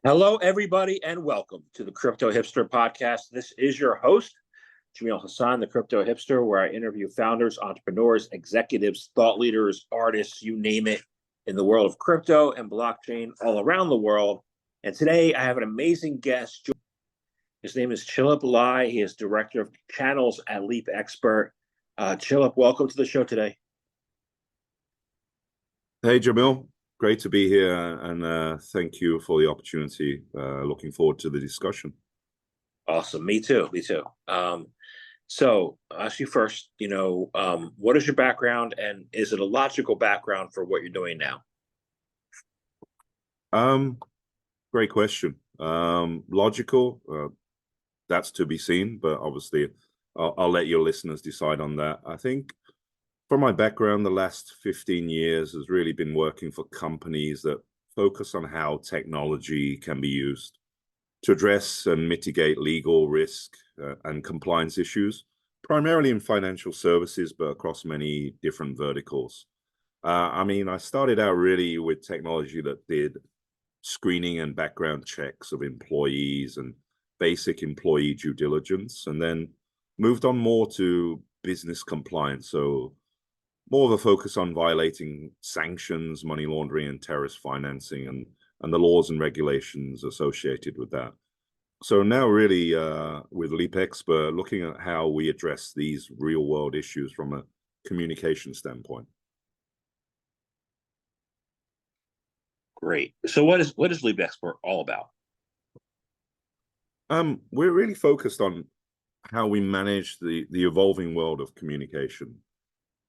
Hello, everybody, and welcome to the Crypto Hipster Podcast. This is your host, Jamil Hassan, the Crypto Hipster, where I interview founders, entrepreneurs, executives, thought leaders, artists, you name it, in the world of crypto and blockchain all around the world. And today I have an amazing guest. His name is Chilip Lai. He is Director of Channels at LeapXpert. Chilip, welcome to the show today. Hey, Jamil. Great to be here, and thank you for the opportunity. Looking forward to the discussion. Awesome. Me too. So I'll ask you first, what is your background, and is it a logical background for what you're doing now? Great question. Logical, that's to be seen, but obviously I'll let your listeners decide on that. I think from my background, the last 15 years has really been working for companies that focus on how technology can be used to address and mitigate legal risk and compliance issues, primarily in financial services, but across many different verticals. I started out really with technology that did screening and background checks of employees and basic employee due diligence, and then moved on more to business compliance. So more of a focus on violating sanctions, money laundering, and terrorist financing, and the laws and regulations associated with that. So now really with LeapXpert, looking at how we address these real world issues from a communication standpoint. Great. So what is LeapXpert all about? We're really focused on how we manage the evolving world of communication.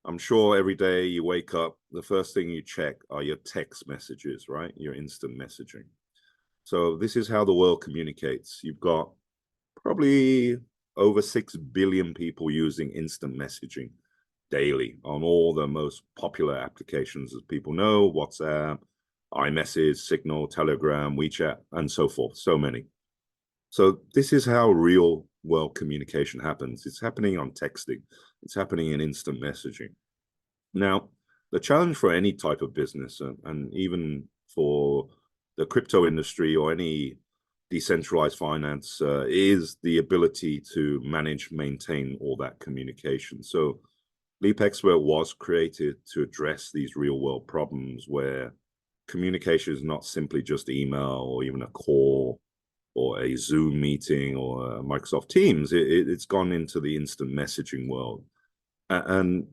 I'm sure every day you wake up, the first thing you check are your text messages, right? Your instant messaging. So this is how the world communicates. You've got probably over 6 billion people using instant messaging daily on all the most popular applications, as people know: WhatsApp, iMessage, Signal, Telegram, WeChat, and so forth. So many. So this is how real world communication happens. It's happening on texting. It's happening in instant messaging. Now, the challenge for any type of business, and even for the crypto industry or any decentralized finance, is the ability to manage, maintain all that communication. So LeapXpert was created to address these real world problems where communication is not simply just email or even a call or a Zoom meeting or Microsoft Teams. It's gone into the instant messaging world. And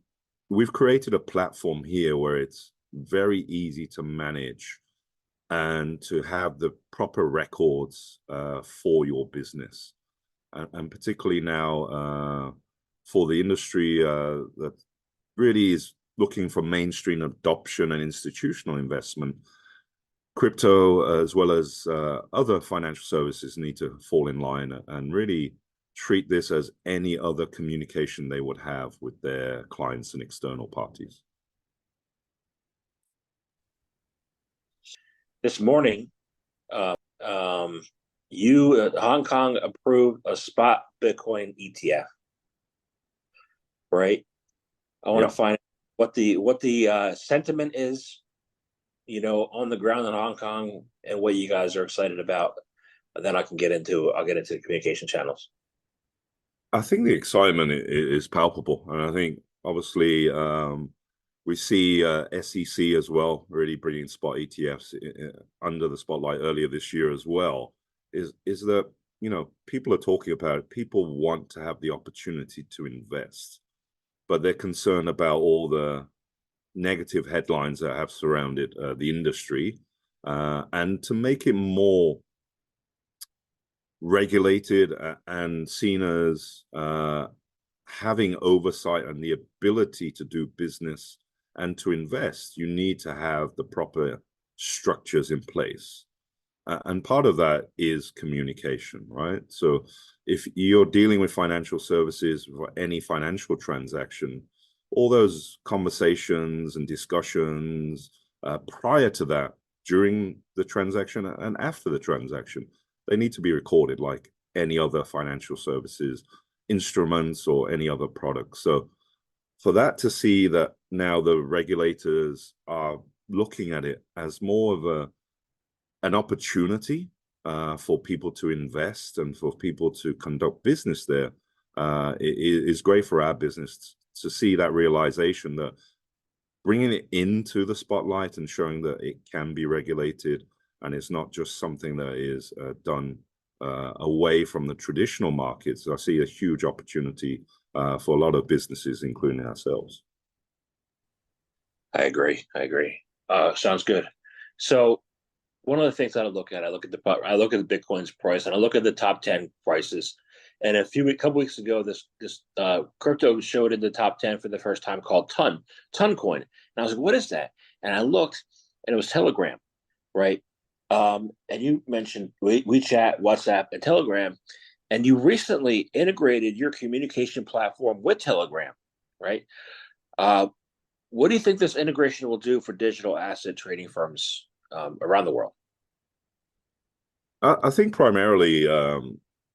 we've created a platform here where it's very easy to manage and to have the proper records for your business. And particularly now for the industry that really is looking for mainstream adoption and institutional investment, crypto, as well as other financial services, need to fall in line and really treat this as any other communication they would have with their clients and external parties. This morning, Hong Kong approved a spot Bitcoin ETF, right? I want to find what the sentiment is, on the ground in Hong Kong, and what you guys are excited about. And then I'll get into the communication channels. I think the excitement is palpable, and I think obviously we see SEC as well really bringing spot ETFs under the spotlight earlier this year as well. Is that people are talking about it. People want to have the opportunity to invest, but they're concerned about all the negative headlines that have surrounded the industry, and to make it more regulated and seen as having oversight and the ability to do business and to invest, you need to have the proper structures in place. And part of that is communication, right? So if you're dealing with financial services for any financial transaction, all those conversations and discussions prior to that, during the transaction and after the transaction, they need to be recorded like any other financial services instruments or any other product. So for that to see that now the regulators are looking at it as more of an opportunity for people to invest and for people to conduct business there, it is great for our business to see that realization that bringing it into the spotlight and showing that it can be regulated and it's not just something that is done away from the traditional markets. I see a huge opportunity for a lot of businesses, including ourselves. I agree. Sounds good. So one of the things that I look at the Bitcoin's price, and I look at the top 10 prices. And couple weeks ago, this crypto showed in the top 10 for the first time, called Toncoin. And I was like, what is that? And I looked, and it was Telegram, right? And you mentioned WeChat, WhatsApp, and Telegram, and you recently integrated your communication platform with Telegram, right? What do you think this integration will do for digital asset trading firms around the world? I think primarily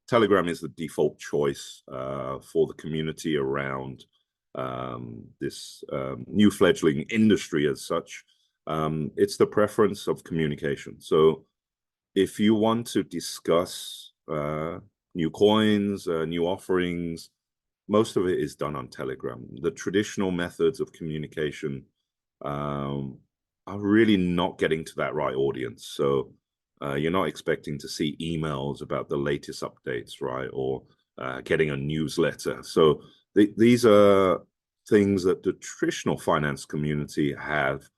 Telegram is the default choice for the community around this new fledgling industry as such. It's the preference of communication. So if you want to discuss new coins, new offerings, most of it is done on Telegram. The traditional methods of communication are really not getting to that right audience. So you're not expecting to see emails about the latest updates, right? Or getting a newsletter. So these are things that the traditional finance community have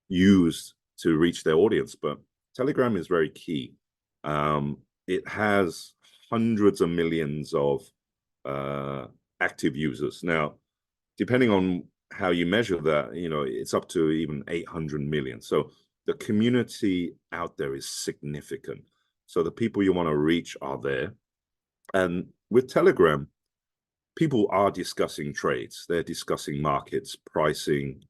used to reach their audience. But Telegram is very key. It has hundreds of millions of active users. Now, depending on how you measure that, it's up to even 800 million. So the community out there is significant. So the people you want to reach are there. And with Telegram, people are discussing trades. They're discussing markets, pricing,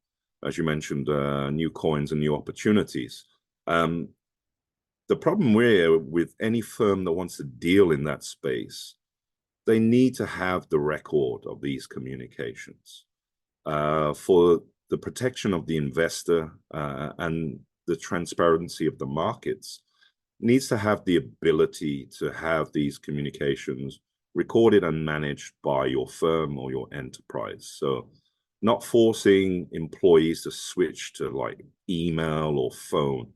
as you mentioned, new coins and new opportunities. The problem with any firm that wants to deal in that space, they need to have the record of these communications for the protection of the investor and the transparency of the markets. Needs to have the ability to have these communications recorded and managed by your firm or your enterprise. So not forcing employees to switch to like email or phone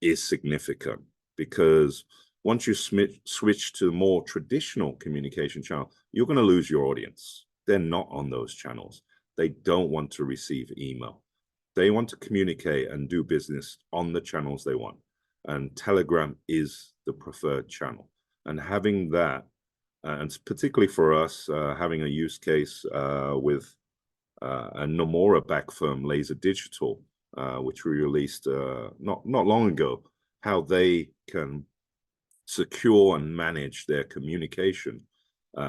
is significant, because once you switch to more traditional communication channel, you're going to lose your audience. They're not on those channels. They don't want to receive email. They want to communicate and do business on the channels they want. And Telegram is the preferred channel. And having that, and particularly for us, having a use case with a Nomura-backed firm, Laser Digital, which we released not long ago, how they can secure and manage their communication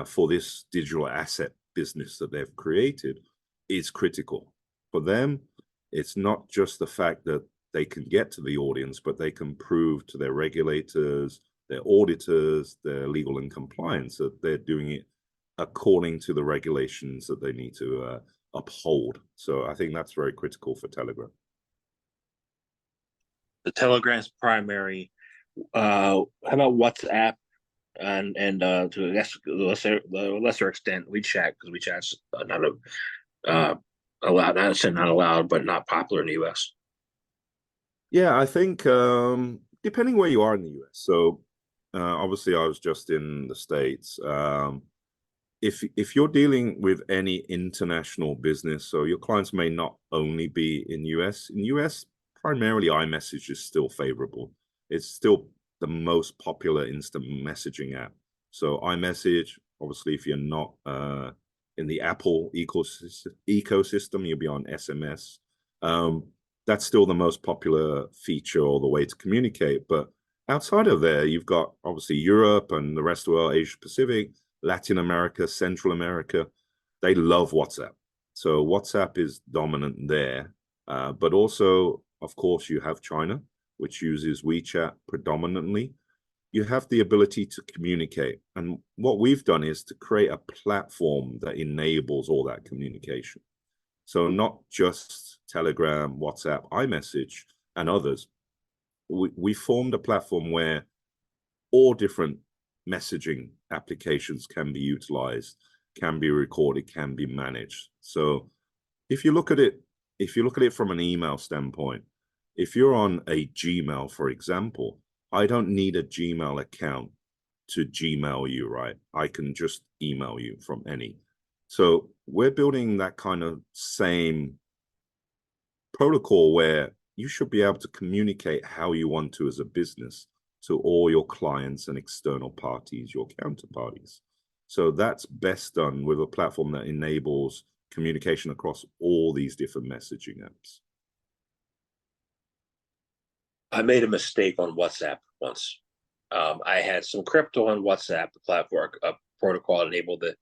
for this digital asset business that they've created is critical. For them, it's not just the fact that they can get to the audience, but they can prove to their regulators, their auditors, their legal and compliance that they're doing it according to the regulations that they need to uphold. So I think that's very critical for Telegram. The Telegram's primary. How about WhatsApp and to a lesser extent WeChat, because WeChat's not allowed, not allowed, but not popular in the US. Yeah, I think depending where you are in the US. So obviously I was just in the States. If you're dealing with any international business, so your clients may not only be in US. In US, primarily iMessage is still favorable. It's still the most popular instant messaging app. So iMessage, obviously, if you're not in the Apple ecosystem, you'll be on SMS. That's still the most popular feature or the way to communicate. But outside of there, you've got obviously Europe and the rest of the world, Asia Pacific, Latin America, Central America. They love WhatsApp. So WhatsApp is dominant there. But also, of course, you have China, which uses WeChat predominantly. You have the ability to communicate. And what we've done is to create a platform that enables all that communication. So not just Telegram, WhatsApp, iMessage, and others. We formed a platform where all different messaging applications can be utilized, can be recorded, can be managed. So if you look at it from an email standpoint, if you're on a Gmail, for example, I don't need a Gmail account to Gmail you, right? I can just email you from any. So we're building that kind of same protocol where you should be able to communicate how you want to as a business to all your clients and external parties, your counterparties. So that's best done with a platform that enables communication across all these different messaging apps. I made a mistake on WhatsApp once. I had some crypto on WhatsApp, the platform, a protocol enabled the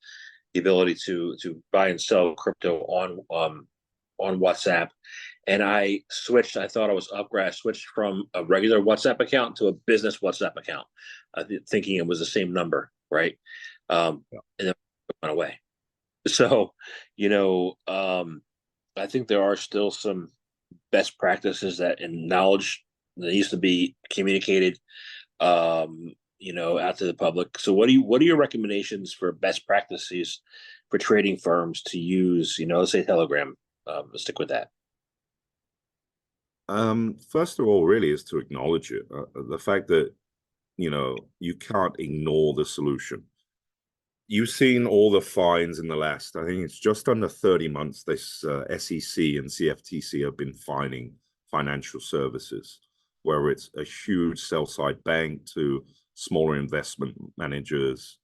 ability to buy and sell crypto on WhatsApp, and I switched. I thought I was upgrade. I switched from a regular WhatsApp account to a business WhatsApp account, thinking it was the same number, right? And then it went away. So, I think there are still some best practices that and knowledge that needs to be communicated, out to the public. So what are your recommendations for best practices for trading firms to use, let's say Telegram, let's stick with that. First of all, really is to acknowledge it. The fact that, you can't ignore the solution. You've seen all the fines in the last, I think it's just under 30 months, this SEC and CFTC have been fining financial services, whether it's a huge sell-side bank to smaller investment managers.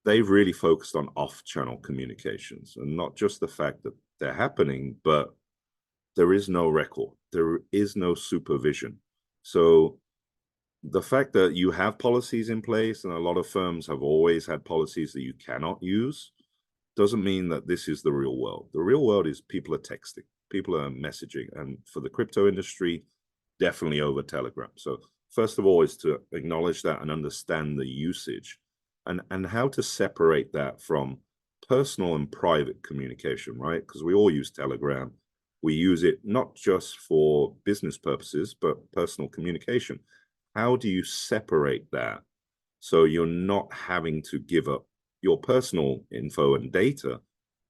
They've really focused on off-channel communications, and not just the fact that they're happening, but there is no record, there is no supervision. So the fact that you have policies in place, and a lot of firms have always had policies that you cannot use, doesn't mean that this is the real world. The real world is people are texting, people are messaging, and for the crypto industry, definitely over Telegram. So first of all is to acknowledge that and understand the usage and how to separate that from personal and private communication, right? Because we all use Telegram. We use it not just for business purposes, but personal communication. How do you separate that so you're not having to give up your personal info and data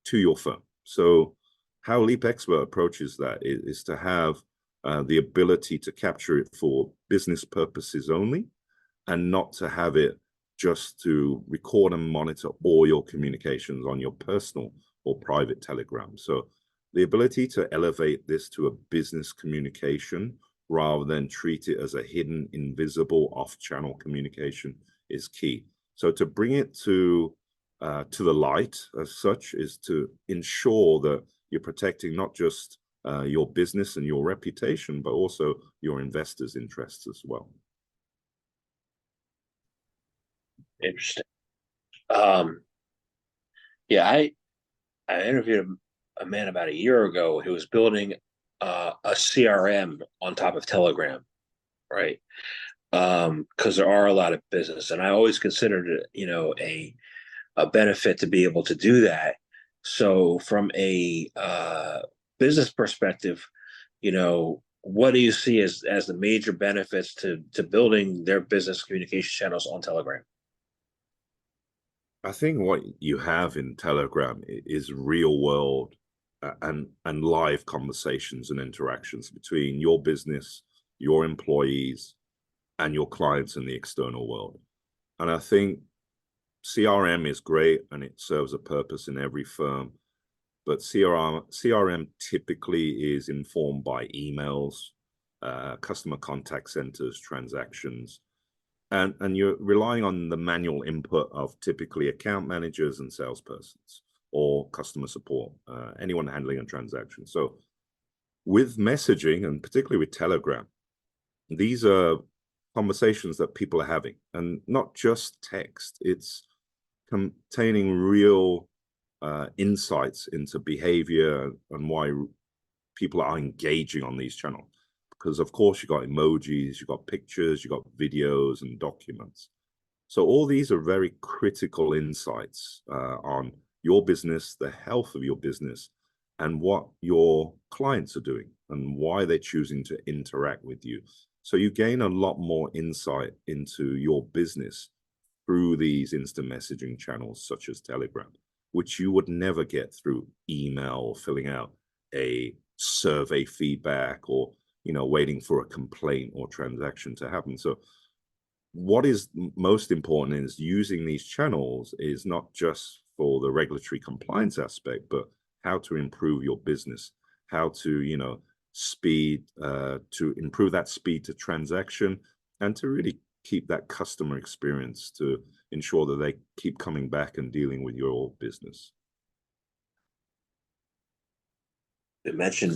to your firm? So how LeapXpert approaches that is to have the ability to capture it for business purposes only, and not to have it just to record and monitor all your communications on your personal or private Telegram. So the ability to elevate this to a business communication rather than treat it as a hidden, invisible, off-channel communication is key. So to bring it to the light as such is to ensure that you're protecting not just your business and your reputation, but also your investors' interests as well. Interesting. Yeah, I interviewed a man about a year ago who was building a CRM on top of Telegram, right? Because there are a lot of business, and I always considered it, a benefit to be able to do that. So from a business perspective, what do you see as the major benefits to building their business communication channels on Telegram? I think what you have in Telegram is real world and live conversations and interactions between your business, your employees, and your clients in the external world. And I think CRM is great and it serves a purpose in every firm, but CRM typically is informed by emails, customer contact centers, transactions, and you're relying on the manual input of typically account managers and salespersons or customer support, anyone handling a transaction. So with messaging, and particularly with Telegram, these are conversations that people are having, and not just text. It's containing real insights into behavior and why people are engaging on these channels. Because of course you got emojis, you got pictures, you got videos and documents. So all these are very critical insights on your business, the health of your business, and what your clients are doing and why they're choosing to interact with you. So you gain a lot more insight into your business through these instant messaging channels such as Telegram, which you would never get through email or filling out a survey feedback or waiting for a complaint or transaction to happen. So what is most important is using these channels is not just for the regulatory compliance aspect, but how to improve your business, how to speed to improve that speed to transaction, and to really keep that customer experience to ensure that they keep coming back and dealing with your business. You mentioned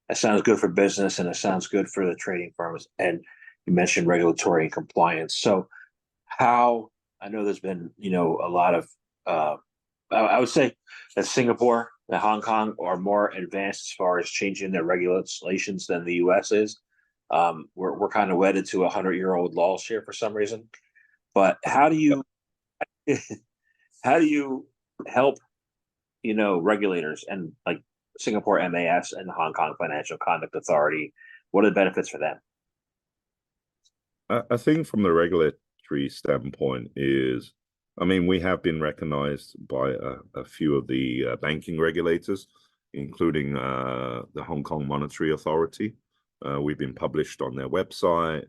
that sounds good for business and it sounds good for the trading firms. And you mentioned regulatory and compliance. So how, I know there's been, a lot of, I would say that Singapore and Hong Kong are more advanced as far as changing their regulations than the US is. We're kind of wedded to 100-year-old laws here for some reason. But how do you help, regulators and like Singapore MAS and Hong Kong Financial Conduct Authority? What are the benefits for them? I think from the regulatory standpoint is, we have been recognized by a few of the banking regulators, including the Hong Kong Monetary Authority. We've been published on their website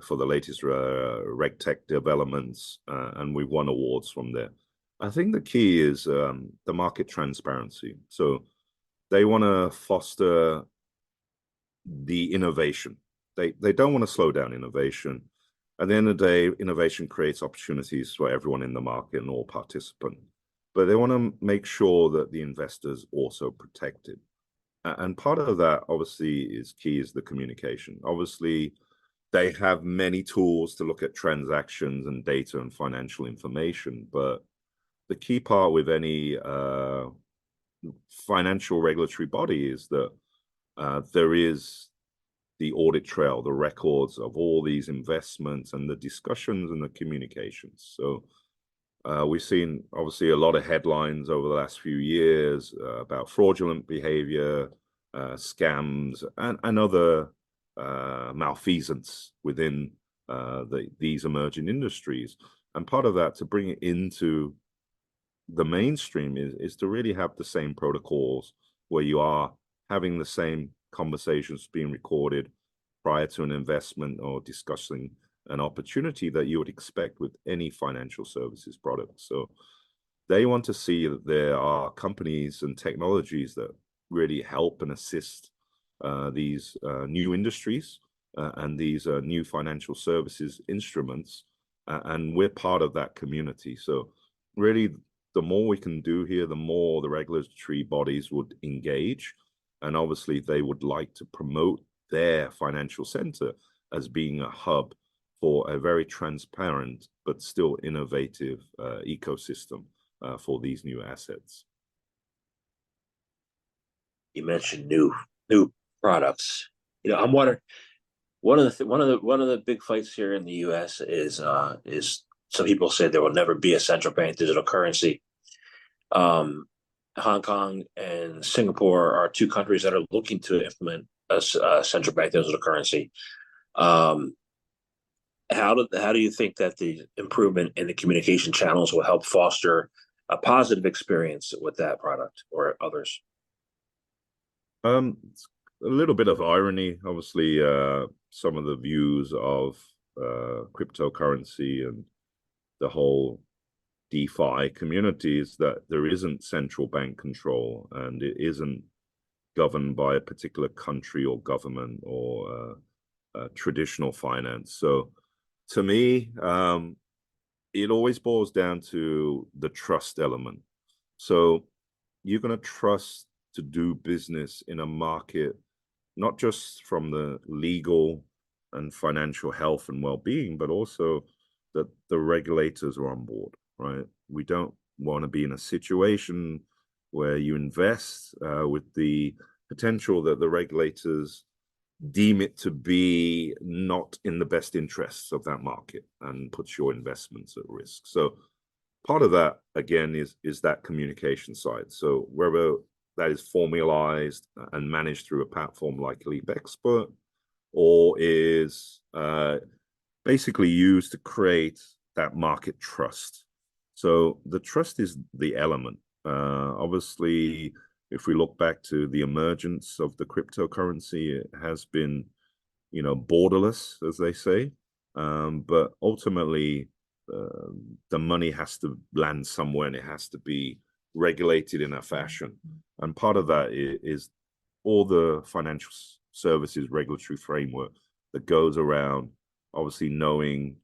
for the latest RegTech developments, and we've won awards from there. I think the key is the market transparency. So they want to foster the innovation. They don't want to slow down innovation. At the end of the day, innovation creates opportunities for everyone in the market and all participants. But they want to make sure that the investors also protected. And part of that, obviously, is the communication. Obviously, they have many tools to look at transactions and data and financial information. But the key part with any financial regulatory body is that there is the audit trail, the records of all these investments and the discussions and the communications. So we've seen, obviously, a lot of headlines over the last few years about fraudulent behavior, scams, and other malfeasance within these emerging industries. And part of that, to bring it into the mainstream, is to really have the same protocols where you are having the same conversations being recorded prior to an investment or discussing an opportunity that you would expect with any financial services product. So they want to see that there are companies and technologies that really help and assist these new industries and these new financial services instruments, and we're part of that community. So really, the more we can do here, the more the regulatory bodies would engage. And obviously, they would like to promote their financial center as being a hub for a very transparent but still innovative ecosystem for these new assets. You mentioned new products. I'm wondering, one of the big fights here in the U.S. is some people say there will never be a central bank digital currency. Hong Kong and Singapore are two countries that are looking to implement a central bank digital currency. How do you think that the improvement in the communication channels will help foster a positive experience with that product or others? It's a little bit of irony, obviously. Some of the views of cryptocurrency and the whole DeFi communities that there isn't central bank control and it isn't governed by a particular country or government or traditional finance. So to me, it always boils down to the trust element. So you're going to trust to do business in a market, not just from the legal and financial health and well-being, but also that the regulators are on board. Right? We don't want to be in a situation where you invest with the potential that the regulators deem it to be not in the best interests of that market and puts your investments at risk. So part of that, again, is that communication side. So whether that is formalized and managed through a platform like LeapXpert, or is basically used to create that market trust. So the trust is the element. Obviously, if we look back to the emergence of the cryptocurrency, it has been, borderless, as they say. But ultimately, the money has to land somewhere and it has to be regulated in a fashion. And part of that is all the financial services regulatory framework that goes around, obviously knowing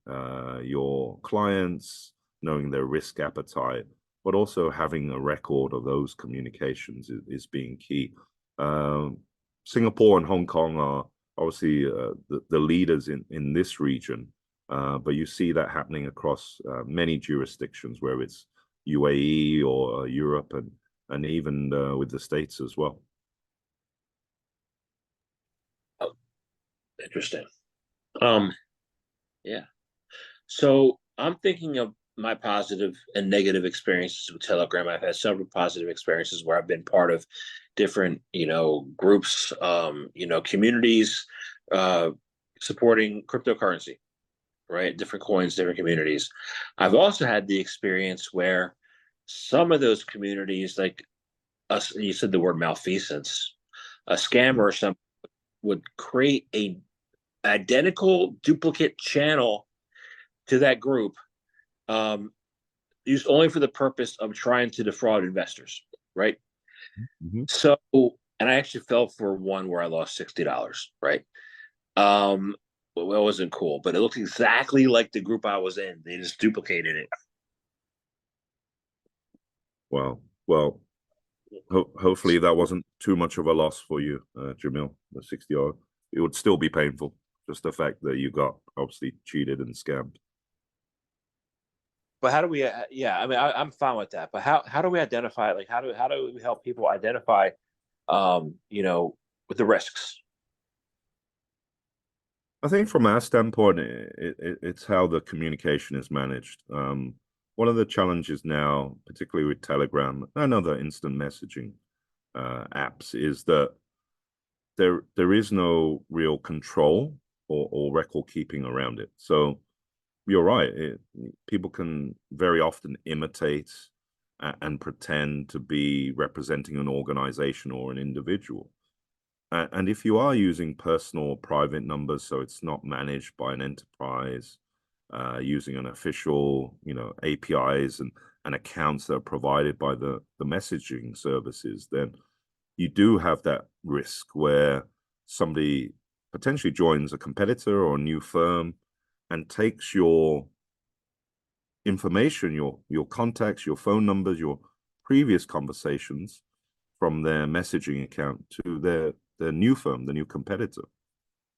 your clients, knowing their risk appetite, but also having a record of those communications is being key. Singapore and Hong Kong are obviously the leaders in this region, but you see that happening across many jurisdictions, where it's UAE or Europe and even with the States as well. Oh, interesting. Yeah. So I'm thinking of my positive and negative experiences with Telegram. I've had several positive experiences where I've been part of different, groups, communities, supporting cryptocurrency, right? Different coins, different communities. I've also had the experience where some of those communities, like us, you said the word malfeasance, a scammer or something would create a identical duplicate channel to that group, used only for the purpose of trying to defraud investors, right? Mm-hmm. So, and I actually fell for one where I lost $60, right? Well, it wasn't cool, but it looked exactly like the group I was in. They just duplicated it. Well, hopefully that wasn't too much of a loss for you, Jamil. The 60 odd, it would still be painful. Just the fact that you got obviously cheated and scammed. But how do we? Yeah, I mean, I'm fine with that. But how do we identify? Like, how do we help people identify, with the risks? I think from our standpoint, it's how the communication is managed. One of the challenges now, particularly with Telegram and other instant messaging apps, is that there is no real control or record keeping around it. So you're right. People can very often imitate and pretend to be representing an organization or an individual. And if you are using personal or private numbers, so it's not managed by an enterprise, using an official, APIs and accounts that are provided by the messaging services, then you do have that risk where somebody potentially joins a competitor or a new firm and takes your information, your contacts, your phone numbers, your previous conversations from their messaging account to their new firm, the new competitor.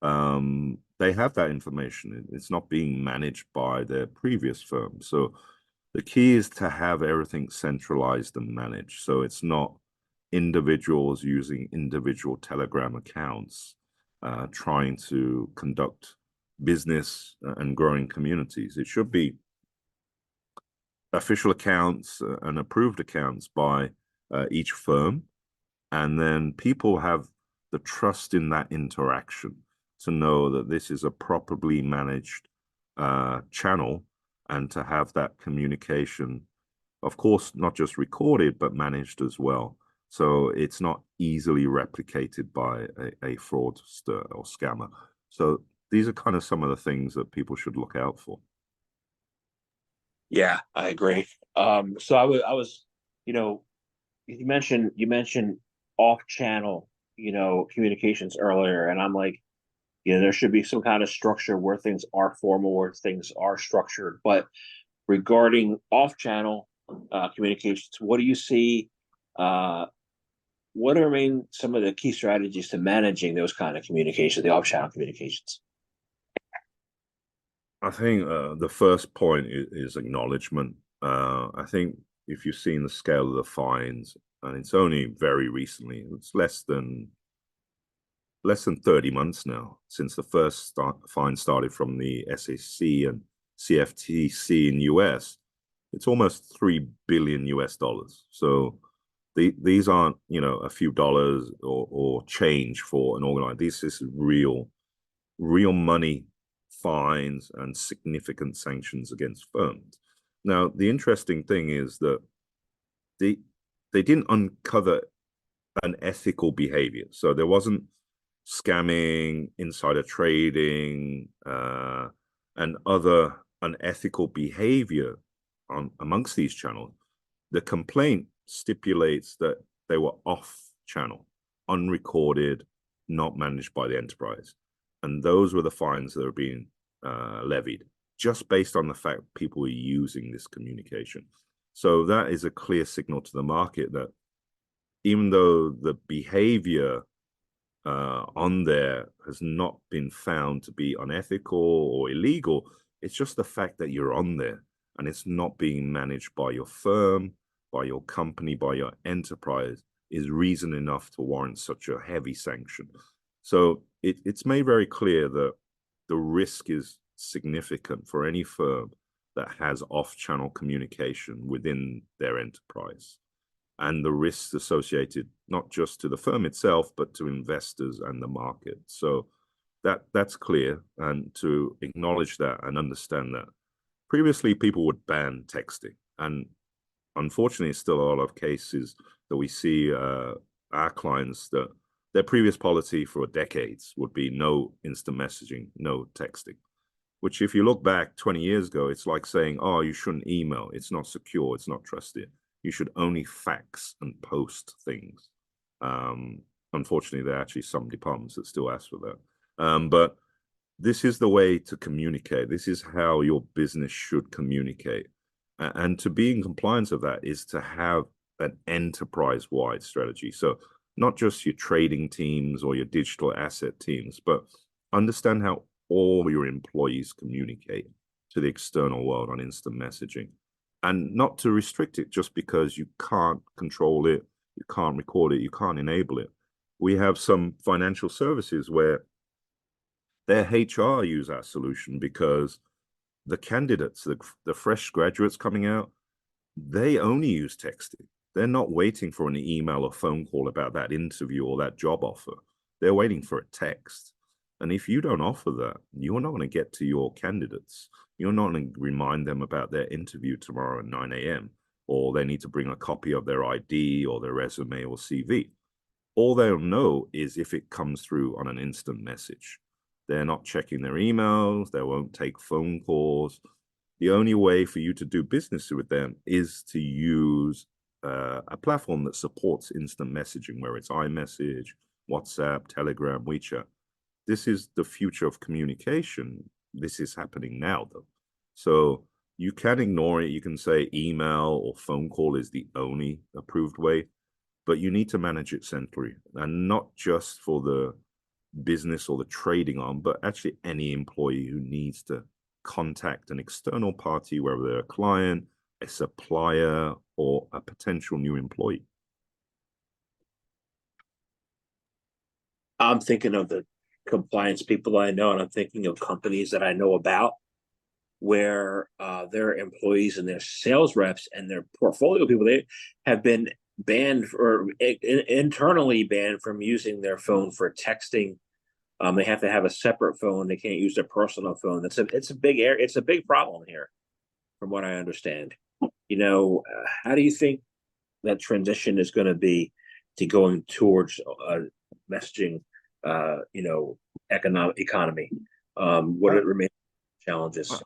They have that information. It's not being managed by their previous firm. So the key is to have everything centralized and managed. So it's not individuals using individual Telegram accounts trying to conduct business and growing communities. It should be official accounts and approved accounts by each firm. And then people have the trust in that interaction to know that this is a properly managed channel, and to have that communication, of course, not just recorded, but managed as well. So it's not easily replicated by a fraudster or scammer. So these are kind of some of the things that people should look out for. Yeah, I agree. So I was, you mentioned off-channel, communications earlier, and I'm like, there should be some kind of structure where things are formal, where things are structured. But regarding off-channel communications, what do you see? What remain some of the key strategies to managing those kind of communications, the off-channel communications? I think the first point is acknowledgement. I think if you've seen the scale of the fines, and it's only very recently, it's less than 30 months now since the first fine started from the SEC and CFTC in US. It's almost $3 billion US. So these aren't, a few dollars or change for an organization. This is real real money fines and significant sanctions against firms. Now, the interesting thing is that they didn't uncover an ethical behavior. So there wasn't scamming, insider trading, and other unethical behavior amongst these channels. The complaint stipulates that they were off channel, unrecorded, not managed by the enterprise. And those were the fines that are being levied, just based on the fact people were using this communication. So that is a clear signal to the market that even though the behavior on there has not been found to be unethical or illegal, it's just the fact that you're on there and it's not being managed by your firm, by your company, by your enterprise is reason enough to warrant such a heavy sanction. So it's made very clear that the risk is significant for any firm that has off-channel communication within their enterprise, and the risks associated not just to the firm itself, but to investors and the market. So that's clear, and to acknowledge that and understand that. Previously, people would ban texting, and unfortunately, still a lot of cases that we see our clients that their previous policy for decades would be no instant messaging, no texting, which if you look back 20 years ago, it's like saying, oh, you shouldn't email. It's not secure. It's not trusted. You should only fax and post things. Unfortunately, there are actually some departments that still ask for that. But this is the way to communicate. This is how your business should communicate. And to be in compliance of that is to have an enterprise-wide strategy. So not just your trading teams or your digital asset teams, but understand how all your employees communicate to the external world on instant messaging, and not to restrict it just because you can't control it, you can't record it, you can't enable it. We have some financial services where their HR use our solution because the candidates, the fresh graduates coming out, they only use texting. They're not waiting for an email or phone call about that interview or that job offer. They're waiting for a text. And if you don't offer that, you're not going to get to your candidates. You're not going to remind them about their interview tomorrow at 9 a.m. or they need to bring a copy of their ID or their resume or CV. All they'll know is if it comes through on an instant message. They're not checking their emails. They won't take phone calls. The only way for you to do business with them is to use a platform that supports instant messaging, where it's iMessage, WhatsApp, Telegram, WeChat. This is the future of communication. This is happening now, though. So you can ignore it. You can say email or phone call is the only approved way, but you need to manage it centrally, and not just for the business or the trading arm, but actually any employee who needs to contact an external party, whether they're a client, a supplier, or a potential new employee. I'm thinking of the compliance people I know, and I'm thinking of companies that I know about where their employees and their sales reps and their portfolio people, they have been banned or internally banned from using their phone for texting. They have to have a separate phone. They can't use their personal phone. It's a big area. It's a big problem here, from what I understand. How do you think that transition is going to be to going towards messaging, economy? What are the remaining challenges?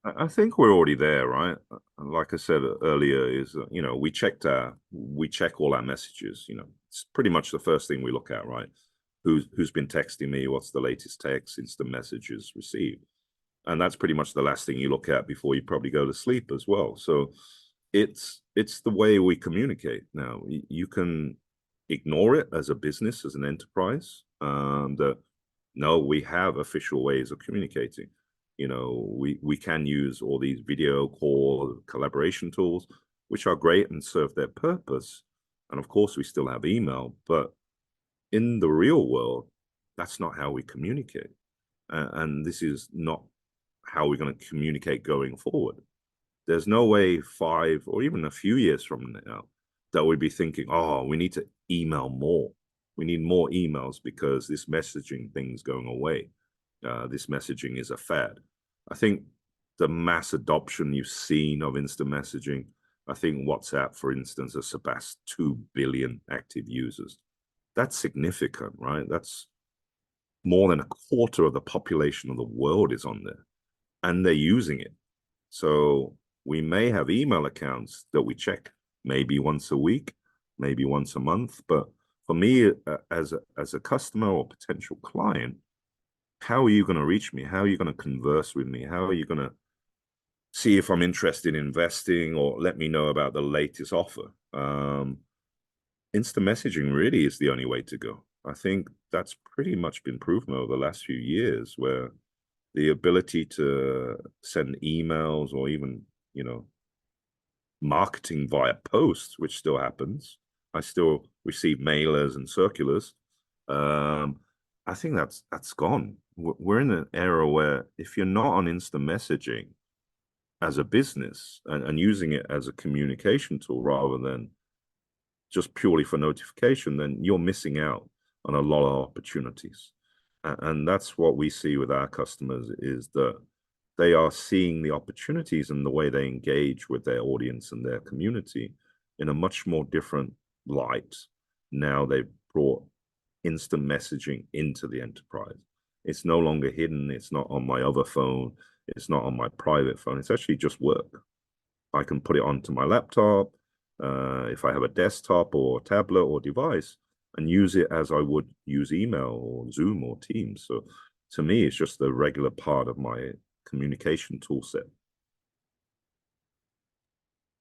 I think we're already there, right? Like I said earlier, is we check all our messages. It's pretty much the first thing we look at, right? Who's been texting me? What's the latest text, instant messages received? And that's pretty much the last thing you look at before you probably go to sleep as well. So it's the way we communicate now. You can ignore it as a business, as an enterprise. No, we have official ways of communicating. We can use all these video call collaboration tools, which are great and serve their purpose. And of course, we still have email, but in the real world, that's not how we communicate. And this is not how we're going to communicate going forward. There's no way 5 or even a few years from now that we'd be thinking, oh, we need to email more. We need more emails because this messaging thing's going away. this messaging is a fad. I think the mass adoption you've seen of instant messaging, I think WhatsApp, for instance, has surpassed 2 billion active users. That's significant, right? That's more than a quarter of the population of the world is on there, and they're using it. So we may have email accounts that we check maybe once a week, maybe once a month. But for me, as a customer or potential client, how are you going to reach me? How are you going to converse with me? How are you going to see if I'm interested in investing or let me know about the latest offer? Instant messaging really is the only way to go. I think that's pretty much been proven over the last few years, where the ability to send emails or even, marketing via posts, which still happens. I still receive mailers and circulars. I think that's gone. We're in an era where if you're not on instant messaging as a business and using it as a communication tool rather than just purely for notification, then you're missing out on a lot of opportunities. And that's what we see with our customers, is that they are seeing the opportunities and the way they engage with their audience and their community in a much more different light. Now they've brought instant messaging into the enterprise. It's no longer hidden. It's not on my other phone. It's not on my private phone. It's actually just work. I can put it onto my laptop, if I have a desktop or tablet or device, and use it as I would use email or Zoom or Teams. So to me, it's just a regular part of my communication tool set.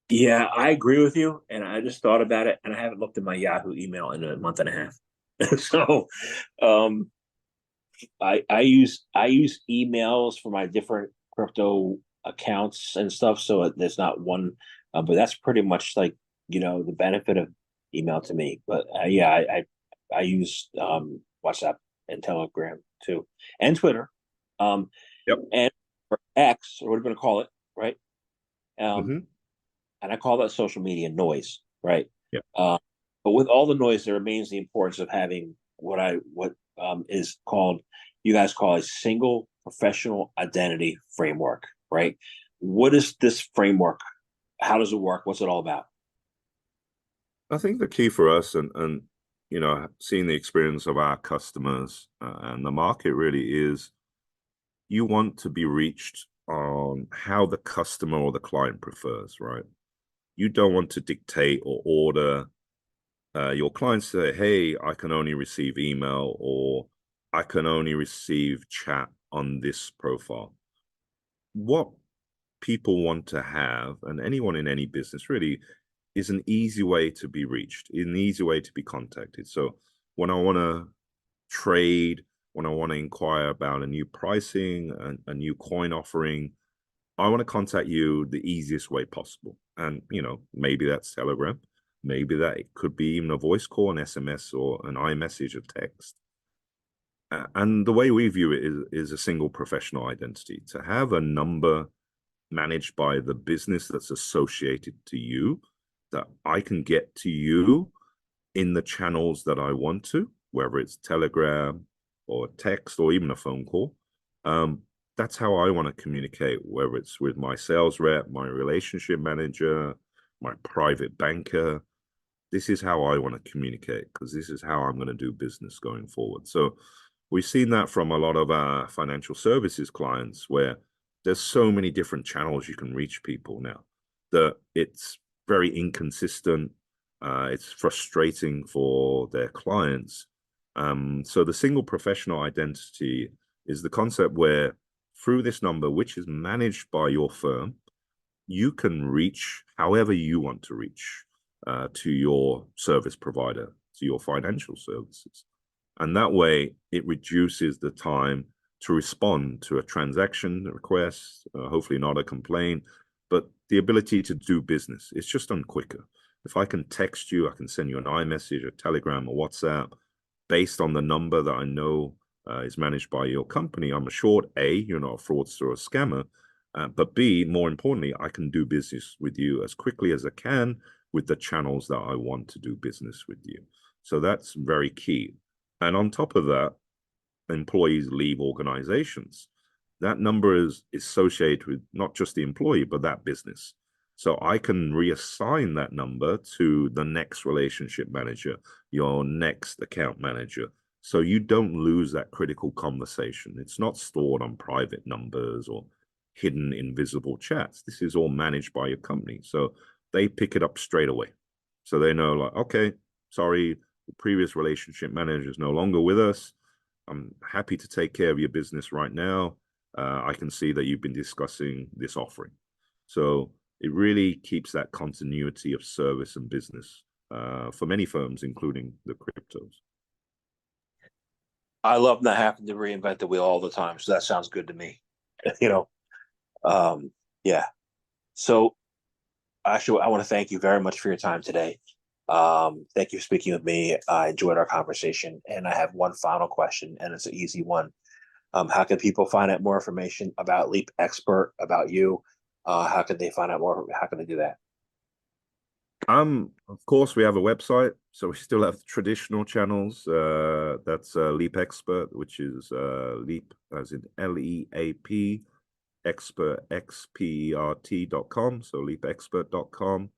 Yeah, I agree with you. And I just thought about it, and I haven't looked at my Yahoo email in a month and a half. So I use emails for my different crypto accounts and stuff. So there's not one, but that's pretty much like, the benefit of email to me. But yeah, I use WhatsApp and Telegram too, and Twitter, Yep. and or X, or what are we going to call it, right? Mm-hmm. And I call that social media noise, right? Yeah. But with all the noise, there remains the importance of having what is called, you guys call, a single professional identity framework, right? What is this framework? How does it work? What's it all about? I think the key for us, and seeing the experience of our customers and the market, really is you want to be reached on how the customer or the client prefers, right? You don't want to dictate or order. Your clients say, hey, I can only receive email, or I can only receive chat on this profile. What people want to have, and anyone in any business really, is an easy way to be reached, an easy way to be contacted. So when I want to trade, when I want to inquire about a new pricing, a new coin offering, I want to contact you the easiest way possible. And, maybe that's Telegram. Maybe that it could be even a voice call, an SMS, or an iMessage, a text. And the way we view it is a single professional identity. To have a number managed by the business that's associated to you, that I can get to you in the channels that I want to, whether it's Telegram or text or even a phone call. That's how I want to communicate, whether it's with my sales rep, my relationship manager, my private banker. This is how I want to communicate, because this is how I'm going to do business going forward. So we've seen that from a lot of our financial services clients, where there's so many different channels you can reach people now that it's very inconsistent. It's frustrating for their clients. So the single professional identity is the concept where, through this number, which is managed by your firm, you can reach however you want to reach to your service provider, to your financial services. And that way, it reduces the time to respond to a transaction request, hopefully not a complaint, but the ability to do business. It's just done quicker. If I can text you, I can send you an iMessage, a Telegram, or WhatsApp based on the number that I know is managed by your company. I'm assured, A, you're not a fraudster or a scammer, but B, more importantly, I can do business with you as quickly as I can with the channels that I want to do business with you. So that's very key. And on top of that, employees leave organizations, that number is associated with not just the employee, but that business. So I can reassign that number to the next relationship manager, your next account manager. So you don't lose that critical conversation. It's not stored on private numbers or hidden invisible chats. This is all managed by your company. So they pick it up straight away. So they know, like, okay, sorry, the previous relationship manager is no longer with us. I'm happy to take care of your business right now. I can see that you've been discussing this offering. So it really keeps that continuity of service and business for many firms, including the cryptos. I love not having to reinvent the wheel all the time. So that sounds good to me. Yeah. So actually, I want to thank you very much for your time today. Thank you for speaking with me. I enjoyed our conversation. And I have one final question, and it's an easy one. How can people find out more information about LeapXpert, about you? How can they find out more? How can they do that? Of course, we have a website, so we still have traditional channels. That's LeapXpert, which is Leap as in LEAP, expert, XPERT.com, so leapexpert.com.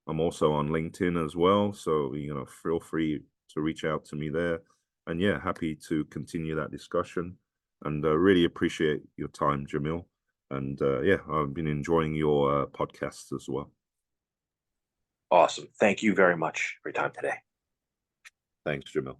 I'm also on LinkedIn as well, so feel free to reach out to me there. And yeah, happy to continue that discussion. And really appreciate your time, Jamil. And yeah, I've been enjoying your podcasts as well. Awesome. Thank you very much for your time today. Thanks, Jamil.